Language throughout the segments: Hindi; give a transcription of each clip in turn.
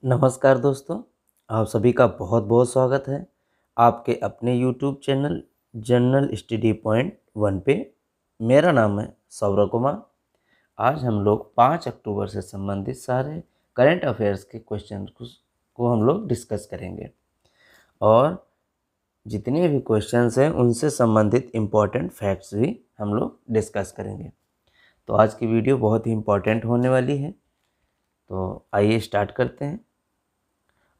नमस्कार दोस्तों, आप सभी का बहुत बहुत स्वागत है आपके अपने YouTube channel general study point 1 पे। मेरा नाम है सौरभ कुमार। आज हम लोग 5 अक्टूबर से संबंधित सारे करंट अफेयर्स के क्वेश्चन को हम लोग डिस्कस करेंगे और जितने भी क्वेश्चंस हैं उनसे संबंधित इम्पोर्टेंट फैक्ट्स भी हम लोग डिस्कस करेंगे। तो आज की वीडियो बहुत ही इम्पोर्टेंट होने वाली है, तो आइए स्टार्ट करते हैं।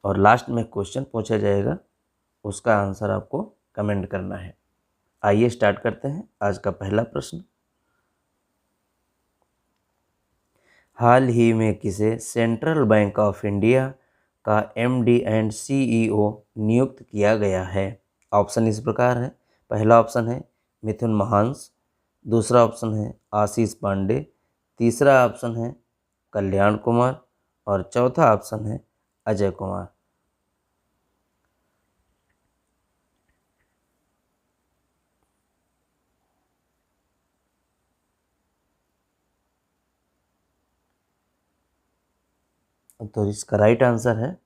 और लास्ट में क्वेश्चन पूछा जाएगा, उसका आंसर आपको कमेंट करना है। आइए स्टार्ट करते हैं। आज का पहला प्रश्न, हाल ही में किसे सेंट्रल बैंक ऑफ इंडिया का एमडी एंड सीईओ नियुक्त किया गया है? ऑप्शन इस प्रकार है। पहला ऑप्शन है मिथुन महांस, दूसरा ऑप्शन है आशीष पांडे, तीसरा ऑप्शन है कल्याण कुमार और चौथा ऑप्शन है अजय कुमार। तो इसका राइट आंसर है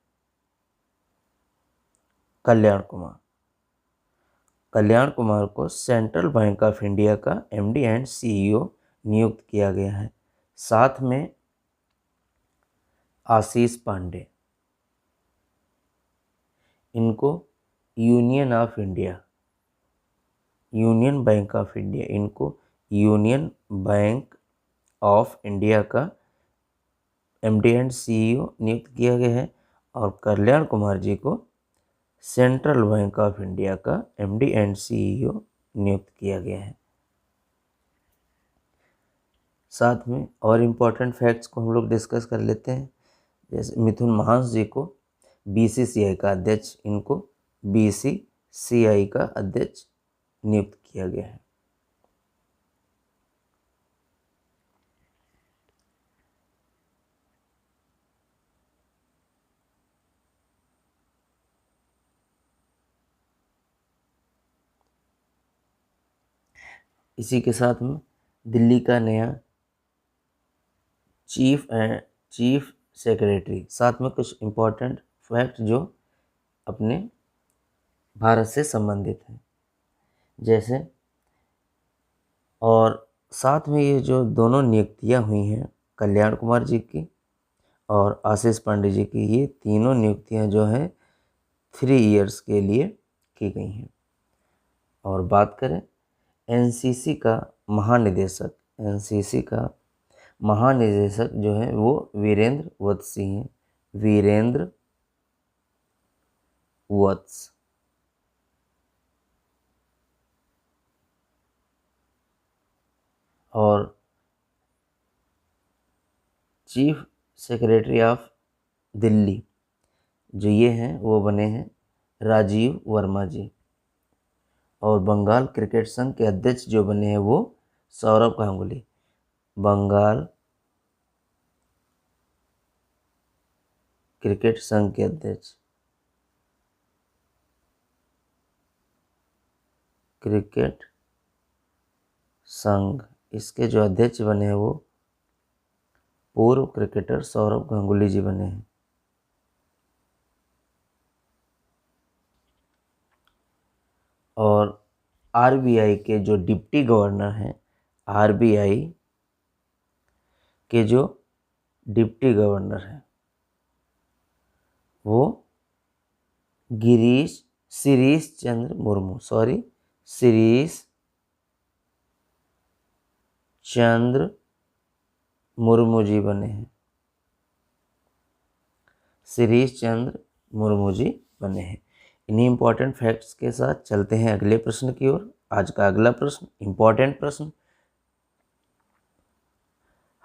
कल्याण कुमार। कल्याण कुमार को सेंट्रल बैंक ऑफ इंडिया का एमडी एंड सीईओ नियुक्त किया गया है। साथ में आशीष पांडे, इनको union of India, union bank of India, इनको यूनियन बैंक ऑफ इंडिया का एमडी एंड सीईओ नियुक्त किया गया है। और कल्याण कुमार जी को सेंट्रल बैंक ऑफ इंडिया का एमडी एंड सीईओ नियुक्त किया गया है। साथ में और इम्पोर्टेंट फैक्ट्स को हम लोग डिस्कस कर लेते हैं। जैसे मिथुन महांस जी को बीसीसीआई का अध्यक्ष, इनको बीसीसीआई का अध्यक्ष नियुक्त किया गया है। इसी के साथ में दिल्ली का नया चीफ सेक्रेटरी, साथ में कुछ इम्पोर्टेंट फैक्ट जो अपने भारत से संबंधित हैं जैसे, और साथ में ये जो दोनों नियुक्तियां हुई हैं कल्याण कुमार जी की और आशीष पांडे जी की, ये तीनों नियुक्तियां जो हैं 3 इयर्स के लिए की गई हैं। और बात करें एनसीसी का महानिदेशक, एनसीसी का महानिदेशक जो है वो वीरेंद्र वत्स हैं, वीरेंद्र वत्स। और चीफ सेक्रेटरी ऑफ दिल्ली जो ये हैं वो बने हैं राजीव वर्मा जी। और बंगाल क्रिकेट संघ के अध्यक्ष जो बने हैं वो सौरभ गांगुली। बंगाल क्रिकेट संघ के अध्यक्ष, क्रिकेट संघ, इसके जो अध्यक्ष बने हैं वो पूर्व क्रिकेटर सौरभ गांगुली जी बने हैं। और आरबीआई के जो डिप्टी गवर्नर हैं, आरबीआई के जो डिप्टी गवर्नर हैं वो शिरीष चंद्र मुर्मू, शिरीष चंद्र मुर्मू जी बने हैं। शिरीष चंद्र मुर्मू जी बने हैं। इन्हीं इंपॉर्टेंट फैक्ट्स के साथ चलते हैं अगले प्रश्न की ओर। आज का अगला प्रश्न, इंपॉर्टेंट प्रश्न,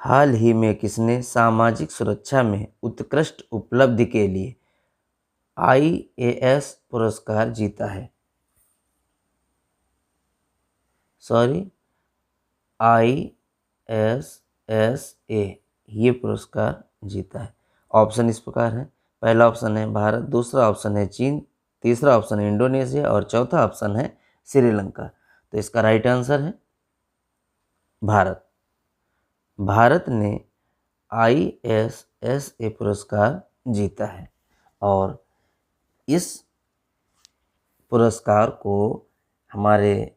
हाल ही में किसने सामाजिक सुरक्षा में उत्कृष्ट उपलब्धि के लिए IAS पुरस्कार जीता है? ISSA ये पुरस्कार जीता है। ऑप्शन इस प्रकार है। पहला ऑप्शन है भारत, दूसरा ऑप्शन है चीन, तीसरा ऑप्शन है इंडोनेशिया और चौथा ऑप्शन है श्रीलंका। तो इसका राइट आंसर है भारत। भारत ने ISSA पुरस्कार जीता है। और इस पुरस्कार को हमारे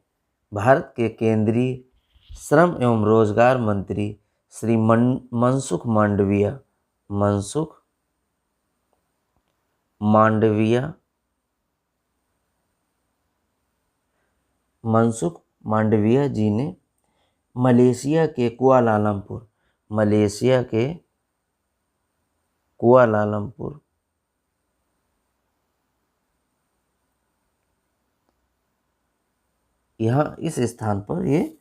भारत के केंद्रीय श्रम एवं रोजगार मंत्री श्री मनसुख मांडविया जी ने मलेशिया के कुआलालंपुर यहाँ इस स्थान पर ये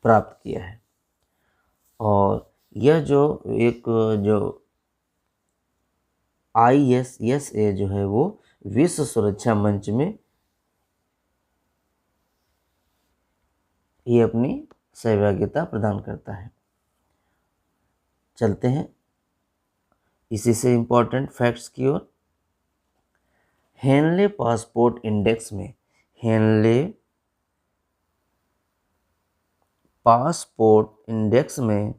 प्राप्त किया है। और यह जो ISSA जो है वो विश्व सुरक्षा मंच में ये अपनी सहभागिता प्रदान करता है। चलते हैं इसी से इम्पोर्टेंट फैक्ट्स की ओर। हेनले पासपोर्ट इंडेक्स में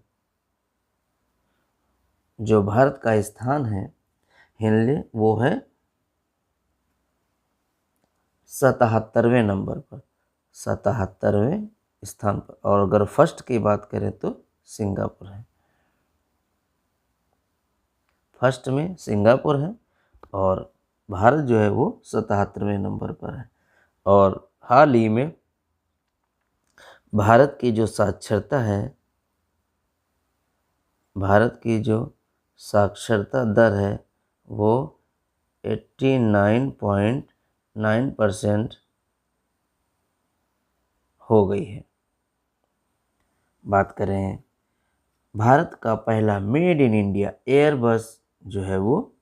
जो भारत का स्थान है हेनले, वो है 77वें नंबर पर, 77वें स्थान पर। और अगर फर्स्ट की बात करें तो सिंगापुर है, फर्स्ट में सिंगापुर है और भारत जो है वो 77वें नंबर पर है। और हाल ही में भारत की जो साक्षरता दर है वो 89.9% हो गई है। बात करें भारत का पहला मेड इन इंडिया एयरबस जो है वो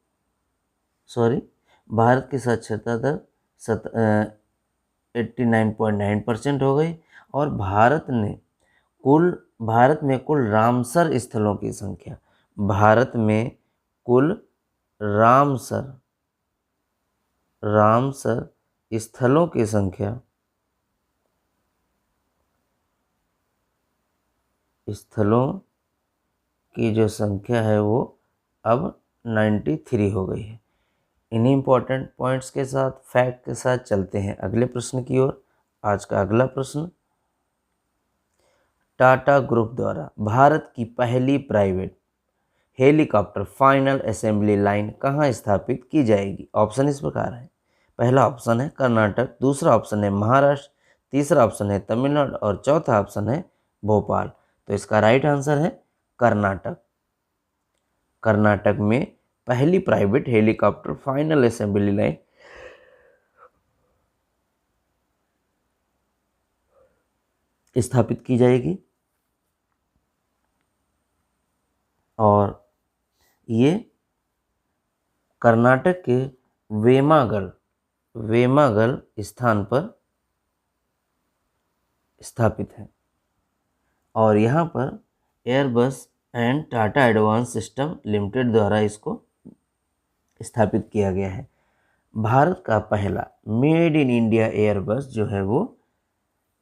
भारत की साक्षरता दर 89.9% हो गई। और भारत में कुल रामसर स्थलों की संख्या, भारत में कुल रामसर स्थलों की संख्या जो संख्या है वो अब 93 हो गई है। इन्हीं इंपॉर्टेंट पॉइंट्स के साथ, फैक्ट के साथ चलते हैं अगले प्रश्न की ओर। आज का अगला प्रश्न, टाटा ग्रुप द्वारा भारत की पहली private helicopter final assembly line कहाँ स्थापित की जाएगी? ऑप्शन इस प्रकार है। पहला ऑप्शन है कर्नाटक, दूसरा ऑप्शन है महाराष्ट्र, तीसरा ऑप्शन है तमिलनाडु और चौथा ऑप्शन है भोपाल। तो इसका राइट आंसर है कर्नाटक। कर्नाटक में पहली private helicopter final assembly line स्थापित की जाएगी। और ये कर्नाटक के वेमागल स्थान पर स्थापित है। और यहाँ पर Airbus and Tata advance system limited द्वारा इसको स्थापित किया गया है। भारत का पहला मेड इन इंडिया एयरबस जो है वो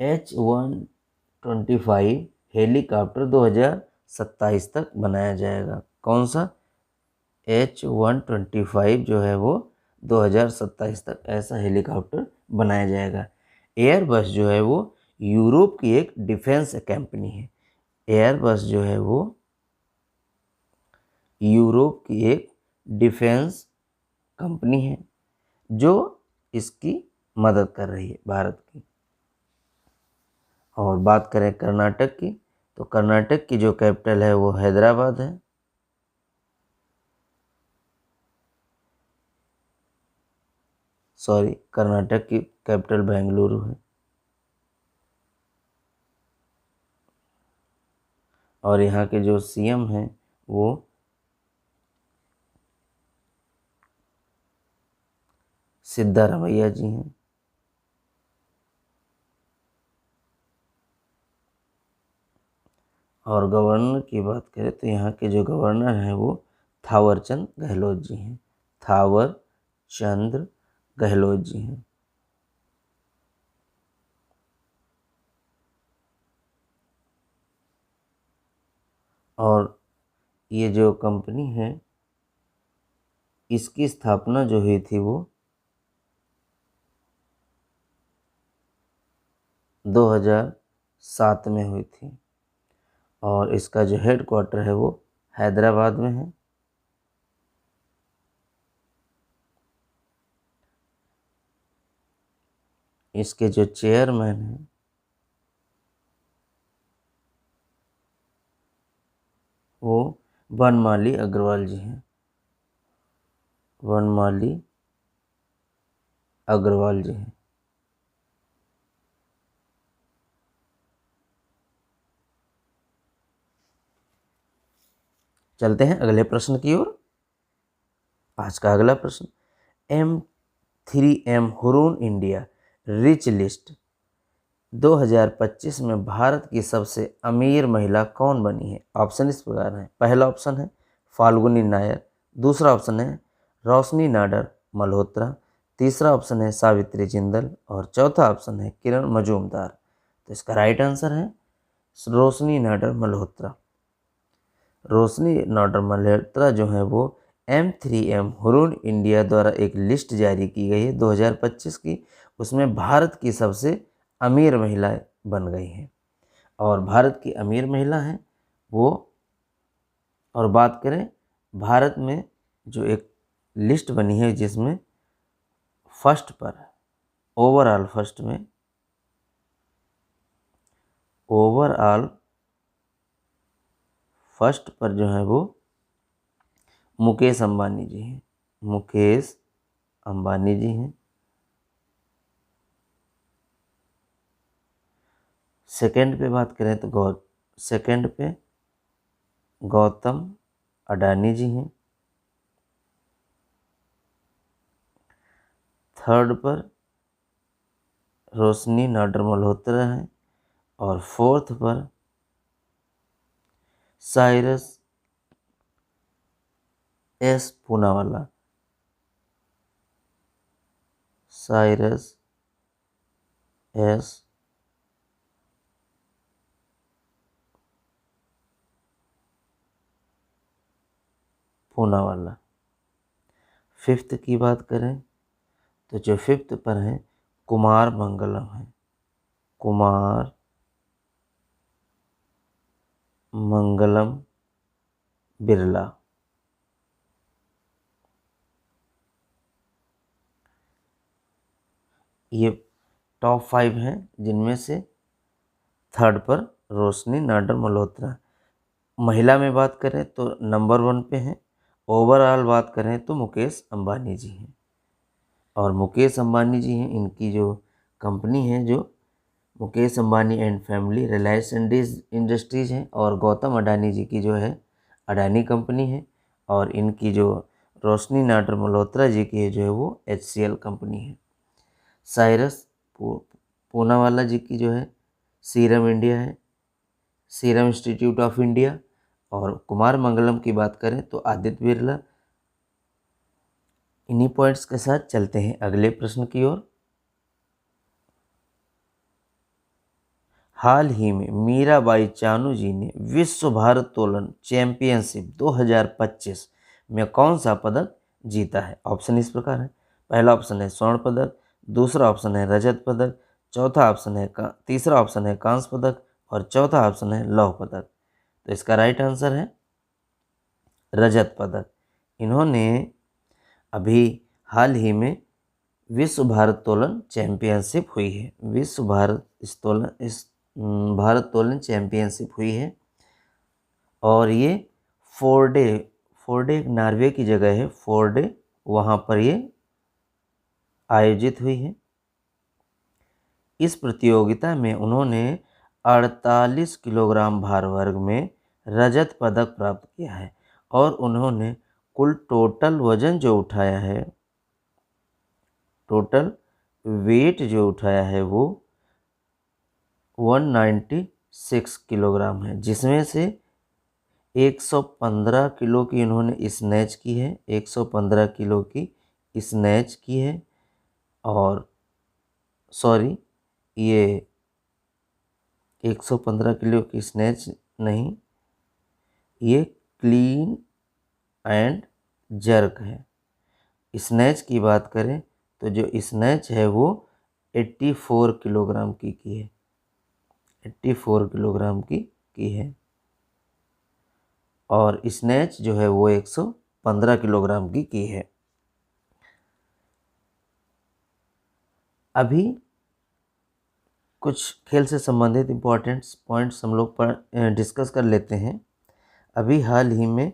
H125 हेलीकॉप्टर 2027 तक बनाया जाएगा। कौन सा? H125 जो है वो 2027 तक ऐसा हेलीकॉप्टर बनाया जाएगा। एयरबस जो है वो यूरोप की एक डिफेंस कंपनी है। एयरबस जो है वो यूरोप की एक डिफेंस कंपनी है जो इसकी मदद कर रही है भारत की। और बात करें कर्नाटक की, तो कर्नाटक की जो कैपिटल है वो हैदराबाद है। कर्नाटक की कैपिटल बेंगलुरु है। और यहाँ के जो सीएम हैं वो सिद्धारमैया जी हैं। और गवर्नर की बात करें तो यहाँ के जो गवर्नर हैं वो थावरचंद गहलोत जी हैं। थावरचंद गहलोत जी हैं। और ये जो कंपनी है इसकी स्थापना जो हुई थी वो 2007 में हुई थी और इसका जो हेड क्वार्टर है वो हैदराबाद में है। इसके जो चेयरमैन हैं वो बनमाली अग्रवाल जी हैं। बनमाली अग्रवाल जी हैं। चलते हैं अगले प्रश्न की ओर। आज का अगला प्रश्न, M3M Hurun India rich list 2025 में भारत की सबसे अमीर महिला कौन बनी है? ऑप्शन इस प्रकार है। पहला ऑप्शन है फाल्गुनी नायर, दूसरा ऑप्शन है रोशनी नाडर मल्होत्रा, तीसरा ऑप्शन है सावित्री जिंदल और चौथा ऑप्शन है किरण मजूमदार। तो इसका राइट आंसर है रोशनी नाडर मल्होत्रा। रोशनी नाडर मल्होत्रा जो है वो M3M हुरून इंडिया द्वारा एक लिस्ट जारी की गई है 2025 की, उसमें भारत की सबसे अमीर महिलाएं बन गई हैं। और भारत की अमीर महिला हैं वो, और बात करें भारत में जो एक लिस्ट बनी है जिसमें फर्स्ट पर ओवरऑल फर्स्ट पर जो है वो मुकेश अंबानी जी हैं। मुकेश अंबानी जी हैं। सेकंड पे बात करें तो सेकंड पे गौतम अडानी जी हैं। थर्ड पर रोशनी नाडर मल्होत्रा हैं और फोर्थ पर Cyrus S Poonawalla. Cyrus S Poonawalla. Fifth की बात करें तो जो फिफ्थ पर है कुमार मंगलम है। कुमार मंगलम बिरला। ये टॉप 5 हैं जिनमें से थर्ड पर रोशनी नाडर मल्होत्रा। महिला में बात करें तो नंबर 1 पे हैं। ओवरऑल बात करें तो मुकेश अंबानी जी हैं। और मुकेश अंबानी जी हैं, इनकी जो कंपनी है जो Mukesh Ambani and family Reliance industries है, और गौतम अडानी जी की जो है अडानी कंपनी है, और इनकी जो रोशनी नाडर मल्होत्रा जी की है जो है वो HCL कंपनी है। साइरस पूनावाला जी की जो है सीरम इंडिया है, सीरम इंस्टीट्यूट ऑफ इंडिया। और कुमार मंगलम की बात करें तो आदित्य बिरला। इन्हीं पॉइंट्स के साथ चलते हैं अगले प्रश्न की ओर। हाल ही में मीराबाई चानू जी ने विश्व भारोत्तोलन चैंपियनशिप 2025 में कौन सा पदक जीता है? ऑप्शन इस प्रकार है। पहला ऑप्शन है स्वर्ण पदक, दूसरा ऑप्शन है रजत पदक, तीसरा ऑप्शन है कांस्य पदक और चौथा ऑप्शन है लौह पदक। तो इसका राइट आंसर है रजत पदक। इन्होंने अभी हाल ही में विश्व भारोत्तोलन चैंपियनशिप हुई है। विश्व भारोत्तोलन चैंपियनशिप हुई है और ये फोर्डे एक नॉर्वे की जगह है, फोर्डे, वहाँ पर ये आयोजित हुई है। इस प्रतियोगिता में उन्होंने 48 किलोग्राम भार वर्ग में रजत पदक प्राप्त किया है और उन्होंने कुल टोटल वजन जो उठाया है, टोटल वेट जो उठाया है वो 196 किलोग्राम है, जिसमें से 115 किलो की इन्होंने स्नैच की है, 115 किलो की स्नैच की है। और सॉरी, ये 115 किलो की स्नैच नहीं, ये क्लीन एंड जर्क है। स्नैच की बात करें तो जो स्नैच है वो 84 किलोग्राम की है, 84 किलोग्राम की है। और स्नैच जो है वो 115 किलोग्राम की है। अभी कुछ खेल से संबंधित इम्पोर्टेंट पॉइंट्स हम लोग पर डिस्कस कर लेते हैं। अभी हाल ही में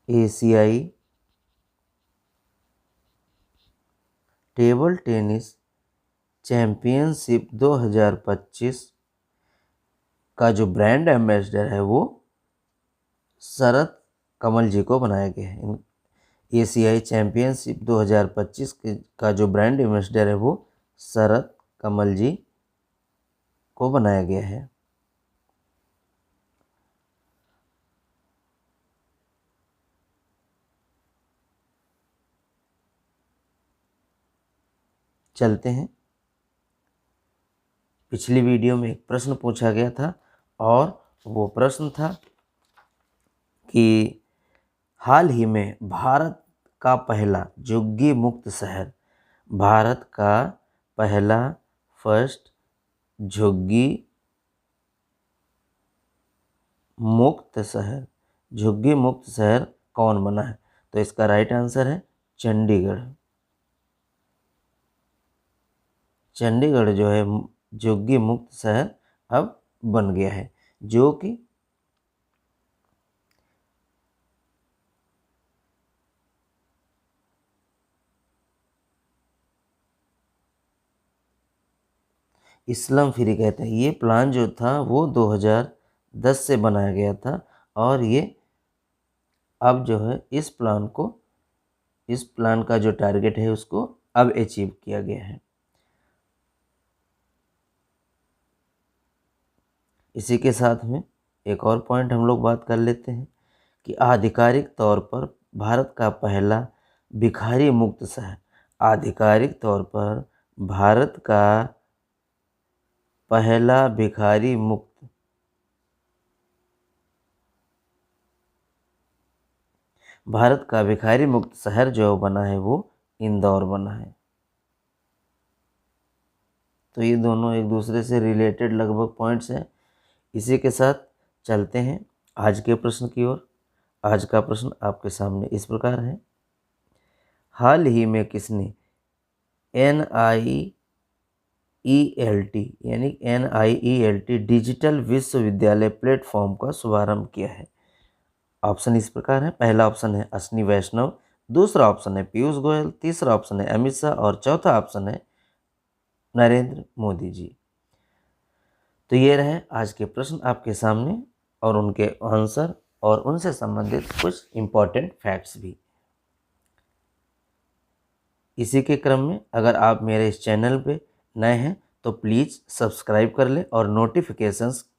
एशियाई टेबल टेनिस चैम्पियनशिप 2025 का जो ब्रांड एम्बेसडर है वो शरद कमल जी को बनाया गया है। एशियाई चैम्पियनशिप 2025 का जो ब्रांड एम्बेसडर है वो शरद कमल जी को बनाया गया है। चलते हैं, पिछली वीडियो में एक प्रश्न पूछा गया था और वो प्रश्न था कि हाल ही में भारत का पहला झुग्गी मुक्त शहर, भारत का पहला फर्स्ट झुग्गी मुक्त शहर कौन बना है? तो इसका राइट आंसर है चंडीगढ़। चंडीगढ़ जो है झुग्गी मुक्त शहर अब बन गया है, जो कि इस्लाम फ्री कहते हैं। ये प्लान जो था वो 2010 से बनाया गया था और ये अब जो है इस प्लान का जो टारगेट है उसको अब अचीव किया गया है। इसी के साथ में एक और पॉइंट हम लोग बात कर लेते हैं कि आधिकारिक तौर पर भारत का पहला भिखारी मुक्त शहर, आधिकारिक तौर पर भारत का पहला भिखारी मुक्त शहर जो बना है वो इंदौर बना है। तो ये दोनों एक दूसरे से रिलेटेड लगभग पॉइंट्स हैं। इसी के साथ चलते हैं आज के प्रश्न की ओर। आज का प्रश्न आपके सामने इस प्रकार है, हाल ही में किसने NIELT डिजिटल विश्वविद्यालय प्लेटफॉर्म का शुभारंभ किया है? ऑप्शन इस प्रकार है, पहला ऑप्शन है अश्विनी वैष्णव, दूसरा ऑप्शन है पीयूष गोयल, तीसरा ऑप्शन है अमित शाह और चौथा ऑप्शन है नरेंद्र मोदी जी। तो ये रहे आज के प्रश्न आपके सामने और उनके आंसर और उनसे संबंधित कुछ इम्पोर्टेंट फैक्ट्स भी। इसी के क्रम में अगर आप मेरे इस चैनल पे नए हैं तो प्लीज़ सब्सक्राइब कर लें और नोटिफिकेशंस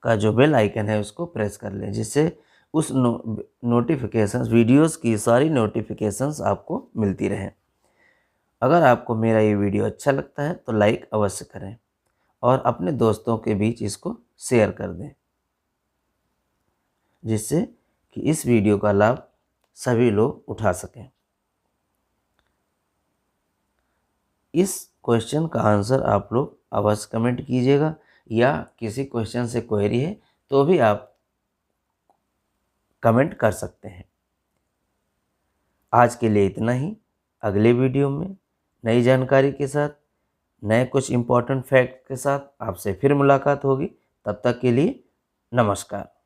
का जो बेल आइकन है उसको प्रेस कर लें, जिससे उस नोटिफिकेशंस वीडियोस की सारी नोटिफिकेशंस आपको मिलती रहें। अगर आपको मेरा ये वीडियो अच्छा लगता है तो लाइक अवश्य करें और अपने दोस्तों के बीच इसको शेयर कर दें, जिससे कि इस वीडियो का लाभ सभी लोग उठा सकें। इस क्वेश्चन का आंसर आप लोग अवश्य कमेंट कीजिएगा, या किसी क्वेश्चन से क्वेरी है तो भी आप कमेंट कर सकते हैं। आज के लिए इतना ही। अगले वीडियो में नई जानकारी के साथ, नए कुछ इम्पोर्टेंट फैक्ट के साथ आपसे फिर मुलाकात होगी। तब तक के लिए नमस्कार।